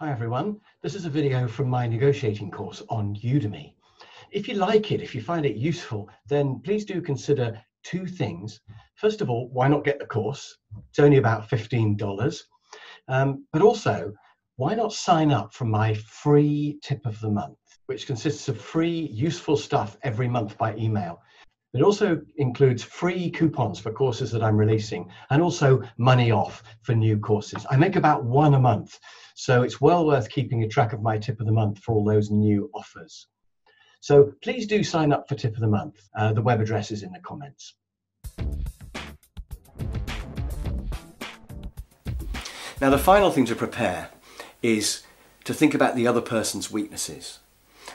Hi everyone, this is a video from my negotiating course on Udemy. If you like it, if you find it useful, then please do consider two things. First of all, why not get the course? It's only about $15. But also, why not sign up for my free tip of the month, which consists of free, useful stuff every month by email. It also includes free coupons for courses that I'm releasing and also money off for new courses. I make about one a month, so it's well worth keeping a track of my tip of the month for all those new offers. So please do sign up for tip of the month. The web address is in the comments. Now, the final thing to prepare is to think about the other person's weaknesses.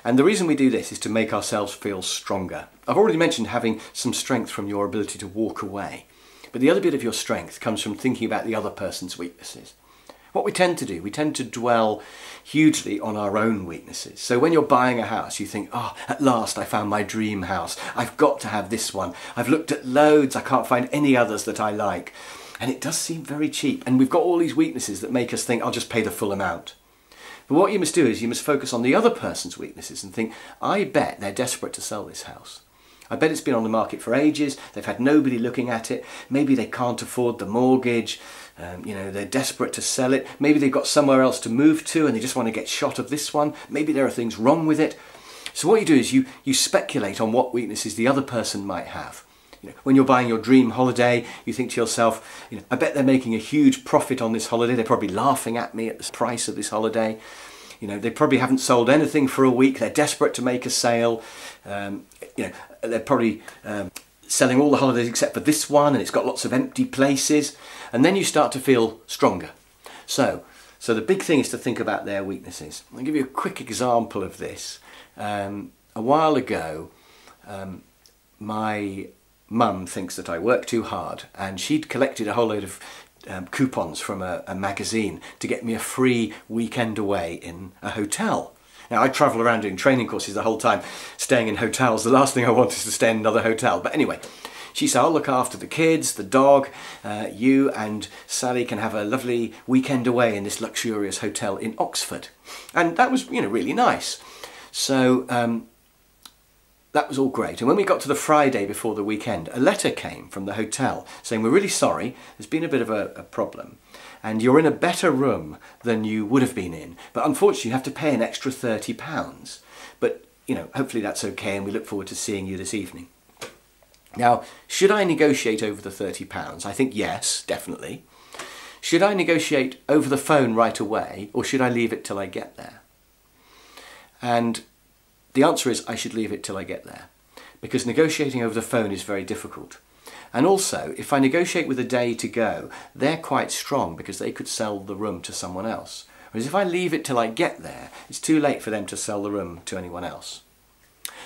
And the reason we do this is to make ourselves feel stronger. I've already mentioned having some strength from your ability to walk away. But the other bit of your strength comes from thinking about the other person's weaknesses. What we tend to do, we tend to dwell hugely on our own weaknesses. So when you're buying a house, you think, oh, at last I found my dream house. I've got to have this one. I've looked at loads, I can't find any others that I like. And it does seem very cheap. And we've got all these weaknesses that make us think, I'll just pay the full amount. But what you must do is you must focus on the other person's weaknesses and think, I bet they're desperate to sell this house. I bet it's been on the market for ages, they've had nobody looking at it, maybe they can't afford the mortgage, they're desperate to sell it, maybe they've got somewhere else to move to and they just want to get shot of this one, maybe there are things wrong with it. So what you do is you speculate on what weaknesses the other person might have. When you're buying your dream holiday, you think to yourself, I bet they're making a huge profit on this holiday. They're probably laughing at me at the price of this holiday. They probably haven't sold anything for a week. They're desperate to make a sale. They're probably selling all the holidays except for this one, and it's got lots of empty places. And then you start to feel stronger. So the big thing is to think about their weaknesses. I'll give you a quick example of this. A while ago, my Mum thinks that I work too hard, and she'd collected a whole load of coupons from a magazine to get me a free weekend away in a hotel. Now, I travel around doing training courses the whole time, staying in hotels. The last thing I want is to stay in another hotel. But anyway, she said, I'll look after the kids, the dog, you and Sally can have a lovely weekend away in this luxurious hotel in Oxford. And that was, really nice. So that was all great. And when we got to the Friday before the weekend, a letter came from the hotel saying, we're really sorry, there's been a bit of a problem, and you're in a better room than you would have been in, but unfortunately you have to pay an extra £30. But, hopefully that's okay, and we look forward to seeing you this evening. Now, should I negotiate over the £30? I think yes, definitely. Should I negotiate over the phone right away, or should I leave it till I get there? And the answer is I should leave it till I get there, because negotiating over the phone is very difficult. And also, if I negotiate with a day to go, they're quite strong because they could sell the room to someone else. Whereas if I leave it till I get there, it's too late for them to sell the room to anyone else.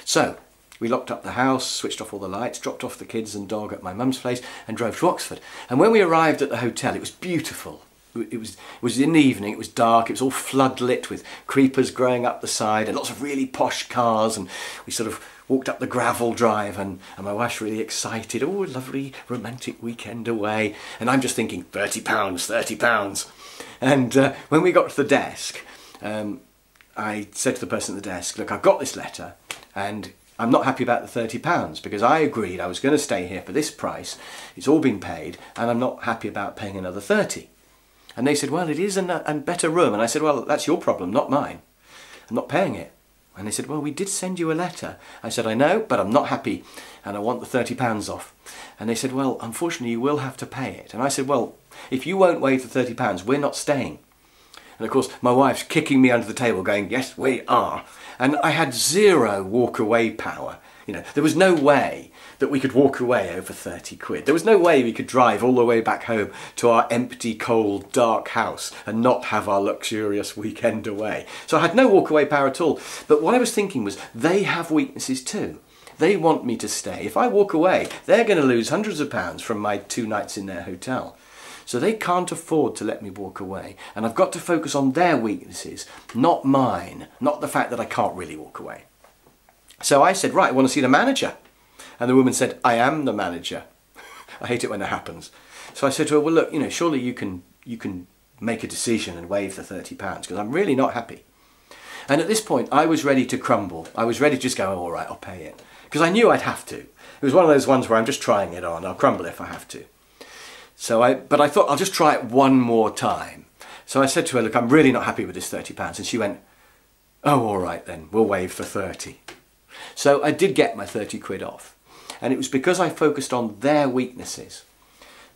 So we locked up the house, switched off all the lights, dropped off the kids and dog at my mum's place and drove to Oxford. And when we arrived at the hotel, it was beautiful. It was in the evening, it was dark, it was all floodlit with creepers growing up the side and lots of really posh cars, and we sort of walked up the gravel drive, and my wife's really excited. Oh, a lovely romantic weekend away. And I'm just thinking, £30, £30. And when we got to the desk, I said to the person at the desk, look, I've got this letter and I'm not happy about the £30 because I agreed I was going to stay here for this price. It's all been paid and I'm not happy about paying another £30. And they said, well, it is a better room. And I said, well, that's your problem, not mine. I'm not paying it. And they said, well, we did send you a letter. I said, I know, but I'm not happy and I want the £30 off. And they said, well, unfortunately, you will have to pay it. And I said, well, if you won't waive the £30, we're not staying. And of course, my wife's kicking me under the table going, yes, we are. And I had zero walk-away power. There was no way that we could walk away over 30 quid. There was no way we could drive all the way back home to our empty, cold, dark house and not have our luxurious weekend away. So I had no walk-away power at all. But what I was thinking was, they have weaknesses too. They want me to stay. If I walk away, they're going to lose hundreds of pounds from my 2 nights in their hotel. So they can't afford to let me walk away. And I've got to focus on their weaknesses, not mine, not the fact that I can't really walk away. So I said, right, I want to see the manager. And the woman said, I am the manager. I hate it when that happens. So I said to her, well, look, surely you can make a decision and waive the £30 because I'm really not happy. And at this point, I was ready to crumble. I was ready to just go, oh, all right, I'll pay it. Because I knew I'd have to. It was one of those ones where I'm just trying it on. I'll crumble if I have to. But I thought I'll just try it one more time. So I said to her, look, I'm really not happy with this £30. And she went, oh, all right then, we'll waive for 30. So I did get my 30 quid off. And it was because I focused on their weaknesses.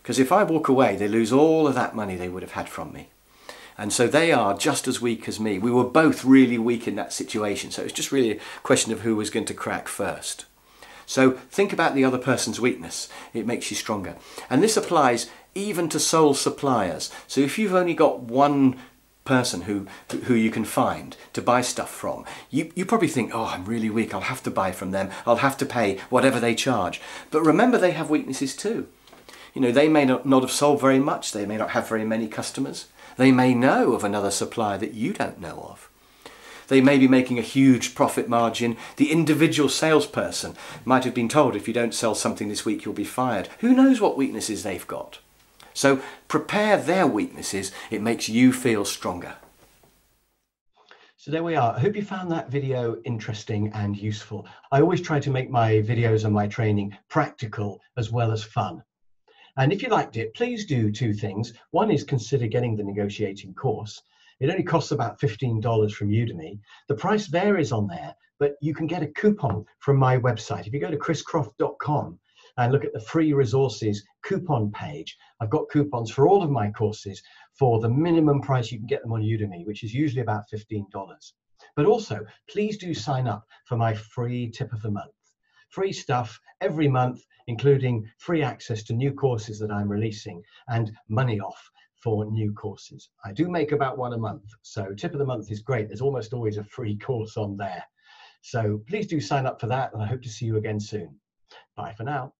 Because if I walk away, they lose all of that money they would have had from me. And so they are just as weak as me. We were both really weak in that situation. So it's just really a question of who was going to crack first. So think about the other person's weakness. It makes you stronger. And this applies even to sole suppliers. So if you've only got one person who you can find to buy stuff from, you probably think, oh, I'm really weak. I'll have to buy from them. I'll have to pay whatever they charge. But remember, they have weaknesses too. You know, they may not have sold very much. They may not have very many customers. They may know of another supplier that you don't know of. They may be making a huge profit margin. The individual salesperson might have been told, if you don't sell something this week, you'll be fired. Who knows what weaknesses they've got? So prepare their weaknesses. It makes you feel stronger. So there we are. I hope you found that video interesting and useful. I always try to make my videos and my training practical as well as fun. And if you liked it, please do two things. One is consider getting the negotiating course. It only costs about $15 from Udemy. The price varies on there, but you can get a coupon from my website. If you go to chriscroft.com and look at the free resources coupon page, I've got coupons for all of my courses for the minimum price you can get them on Udemy, which is usually about $15. But also, please do sign up for my free tip of the month. Free stuff every month, including free access to new courses that I'm releasing and money off for new courses. I do make about one a month, so tip of the month is great. There's almost always a free course on there. So please do sign up for that, and I hope to see you again soon. Bye for now.